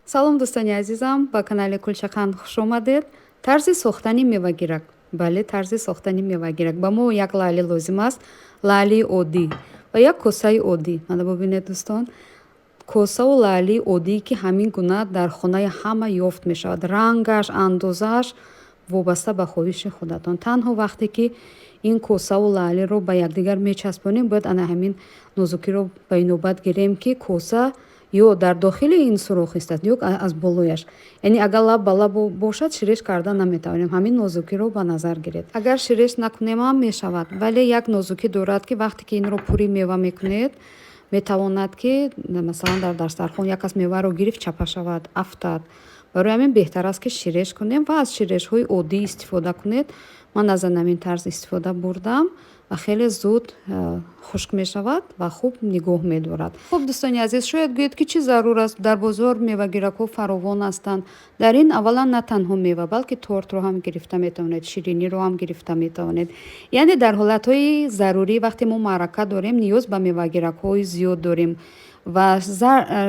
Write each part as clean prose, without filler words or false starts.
салом дӯстони азизам, ба канали Кулчақанд хуш омадед. Тарзи сохтани мевагирак. Бале, тарзи сохтани мевагирак. Ба мо як лали лозим аст, лали оддӣ ва як косаи оддӣ. Мана бубинед дӯстон, косаву лали оддӣ ки ҳамин гуна дар хонаи ҳама ёфт мешавад. Рангаш, андозааш вобаста ба хоҳиши худатон. Танҳо вақте ки ин косаву лалиро ба якдигар мечаспонем, бояд ана ҳамин нозукиро ба инобат гирем ки коса ё дар дохили ин сурох истад, ё аз болояш. Яъне агар лаб ба лаб бошад, ширеш кардан наметавонем. Ҳамин нозукиро ба назар гиред. Агар ширеш накунем ҳам мешавад, вале як нозукӣ дорад ки вақте ки инро пури мева мекунед, метавонад ки масалан дар дастархон як кас меваро гирифт, чапа шавад, афтад. Барои ҳамин беҳтар аст ки ширеш кунем ва аз ширешҳои оддӣ истифода кунед. Ман аз ҳамин тарз истифода бурдам ва хеле зуд хушк мешавад ва хуб нигоҳ медорад. Хуб дӯстони азиз, шояд гӯед ки чӣ зарур аст, дар бозор мевагиракҳо фаровон ҳастанд. Дар ин аввалан на танҳо мева, балки тортро ҳам гирифта метавонед, шириниро ҳам гирифта метавонед. Яъне дар ҳолатҳои зарурӣ, вақте мо маърака дорем, ниёз ба мевагиракҳои зиёд дорем ва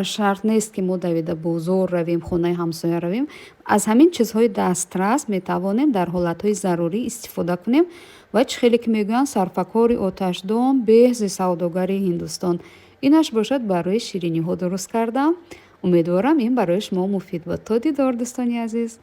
шарт нест ки мо давида бозор равем, хонаи ҳамсоя равем. Аз ҳамин чизҳои дастрас метавонем дар ҳолатҳои зарурӣ истифода кунем ва чӣ хеле ки мегӯянд сарфакори оташдон беҳзи савдогари Ҳиндустон. Инаш бошад барои шириниҳо дуруст кардам. Умедворам ин барои шумо муфид буд. То дидор дӯстони азиз.